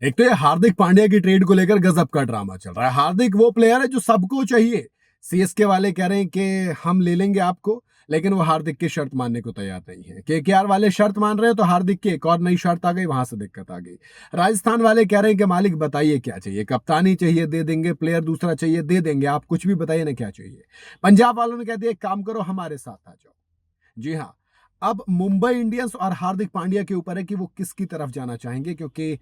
एक तो ये हार्दिक पांड्या की ट्रेड को लेकर गजब का ड्रामा चल रहा है। हार्दिक वो प्लेयर है जो सबको चाहिए। सीएसके वाले कह रहे हैं कि हम ले लेंगे आपको, लेकिन वो हार्दिक की शर्त मानने को तैयार नहीं है। केकेआर वाले शर्त मान रहे हैं तो हार्दिक की एक और नई शर्त आ गई, वहां से दिक्कत आ गई। राजस्थान वाले कह रहे हैं कि मालिक बताइए क्या चाहिए, कप्तानी चाहिए दे देंगे, प्लेयर दूसरा चाहिए दे देंगे, आप कुछ भी बताइए ना क्या चाहिए। पंजाब वालों ने कह दिया एक काम करो हमारे साथ आ जाओ। जी हाँ, अब मुंबई इंडियंस और हार्दिक पांड्या के ऊपर है कि वो किसकी तरफ जाना चाहेंगे, क्योंकि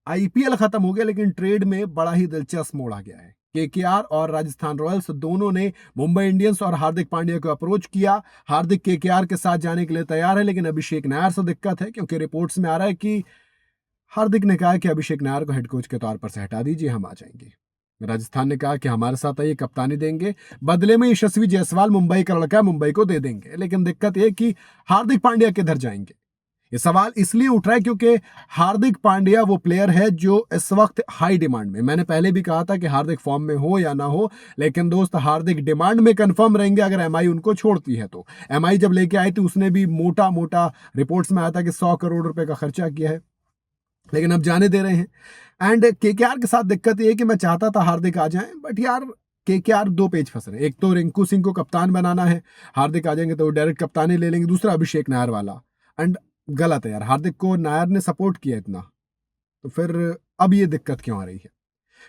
आईपीएल खत्म हो गया लेकिन ट्रेड में बड़ा ही दिलचस्प मोड़ आ गया है। केकेआर और राजस्थान रॉयल्स दोनों ने मुंबई इंडियंस और हार्दिक पांड्या को अप्रोच किया। हार्दिक केकेआर के साथ जाने के लिए तैयार है, लेकिन अभिषेक नायर से दिक्कत है, क्योंकि रिपोर्ट्स में आ रहा है कि हार्दिक ने कहा कि अभिषेक नायर को हेड कोच के तौर पर से हटा दीजिए, हम आ जाएंगे। राजस्थान ने कहा कि हमारे साथ आइए, कप्तानी देंगे, बदले में यशस्वी जायसवाल मुंबई का लड़का मुंबई को दे देंगे। लेकिन दिक्कत यह कि हार्दिक पांड्या किधर जाएंगे, ये सवाल इसलिए उठ रहा है क्योंकि हार्दिक पांड्या वो प्लेयर है जो इस वक्त हाई डिमांड में। मैंने पहले भी कहा था कि हार्दिक फॉर्म में हो या ना हो, लेकिन दोस्त हार्दिक डिमांड में कंफर्म रहेंगे अगर एमआई उनको छोड़ती है तो। एमआई जब लेके आई थी उसने भी मोटा मोटा रिपोर्ट्स में आया था कि 100 करोड़ रुपए का खर्चा किया है, लेकिन अब जाने दे रहे हैं। एंड केकेआर के साथ दिक्कत ये है कि मैं चाहता था हार्दिक आ जाए, बट यार केकेआर दो पेज फंस रहे हैं। एक तो रिंकू सिंह को कप्तान बनाना है, हार्दिक आ जाएंगे तो वो डायरेक्ट कप्तानी ले लेंगे। दूसरा अभिषेक नायर वाला, एंड गलत है यार, हार्दिक को नायर ने सपोर्ट किया इतना, तो फिर अब ये दिक्कत क्यों आ रही है।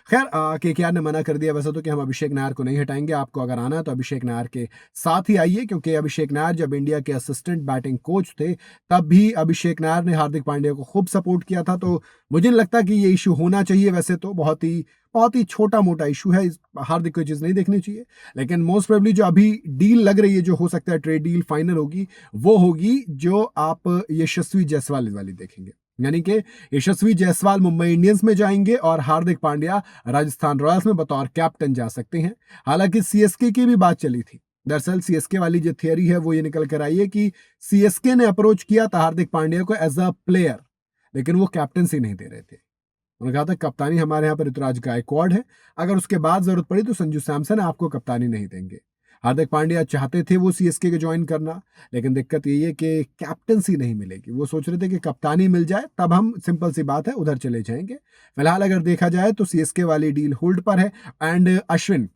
खैर केकेआर ने मना कर दिया वैसे तो कि हम अभिषेक नायर को नहीं हटाएंगे, आपको अगर आना है तो अभिषेक नायर के साथ ही आइए, क्योंकि अभिषेक नायर जब इंडिया के असिस्टेंट बैटिंग कोच थे तब भी अभिषेक नायर ने हार्दिक पांड्या को खूब सपोर्ट किया था। तो मुझे नहीं लगता कि ये इशू होना चाहिए। वैसे तो बहुत ही छोटा मोटा इशू है, हार्दिक को चीज नहीं देखनी चाहिए। लेकिन मोस्ट प्रोबेबली जो अभी डील लग रही है, जो हो सकता है ट्रेड डील फाइनल होगी, वो होगी जो आप यशस्वी जायसवाल वाली देखेंगे। यानी कि यशस्वी जायसवाल मुंबई इंडियंस में जाएंगे और हार्दिक पांड्या राजस्थान रॉयल्स में बतौर कैप्टन जा सकते हैं। हालांकि सीएसके की भी बात चली थी। दरअसल सीएसके वाली जो थियरी है वो ये निकल कर आई है कि सीएसके ने अप्रोच किया था हार्दिक पांड्या को एज अ प्लेयर, लेकिन वो कैप्टनसी नहीं दे रहे थे। उन्होंने कहा था कप्तानी हमारे यहाँ पर ऋतुराज गायकवाड़ है, अगर उसके बाद जरूरत पड़ी तो संजू सैमसन आपको कप्तानी नहीं देंगे। हार्दिक पांड्या चाहते थे वो सीएसके के ज्वाइन करना, लेकिन दिक्कत यही है कि कैप्टनसी नहीं मिलेगी। वो सोच रहे थे कि कप्तानी मिल जाए तब हम, सिंपल सी बात है, उधर चले जाएंगे। फिलहाल अगर देखा जाए तो सीएसके वाली डील होल्ड पर है। एंड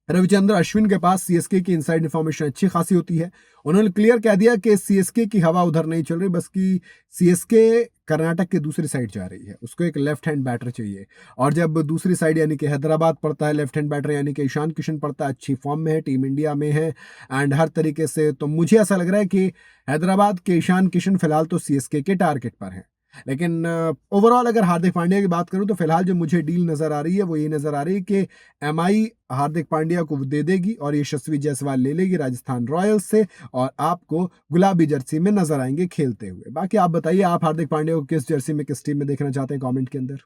रविचंद्र अश्विन के पास सीएसके की इनसाइड इन्फॉर्मेशन अच्छी खासी होती है। उन्होंने क्लियर कह दिया कि सीएसके की हवा उधर नहीं चल रही, बस कि सीएसके कर्नाटक के दूसरी साइड जा रही है, उसको एक लेफ्ट हैंड बैटर चाहिए। और जब दूसरी साइड यानी कि हैदराबाद पड़ता है लेफ्ट हैंड बैटर, यानी कि ईशान किशन पड़ता है, अच्छी फॉर्म में है, टीम इंडिया में है एंड हर तरीके से, तो मुझे ऐसा लग रहा है कि हैदराबाद के ईशान किशन फिलहाल तो सीएसके के टारगेट पर है। लेकिन ओवरऑल अगर हार्दिक पांड्या की बात करूं तो फिलहाल जो मुझे डील नजर आ रही है वो ये नजर आ रही है कि एमआई हार्दिक पांड्या को दे देगी और यशस्वी जायसवाल ले लेगी राजस्थान रॉयल्स से, और आपको गुलाबी जर्सी में नजर आएंगे खेलते हुए। बाकी आप बताइए, आप हार्दिक पांड्या को किस जर्सी में, किस टीम में देखना चाहते हैं, कमेंट के अंदर।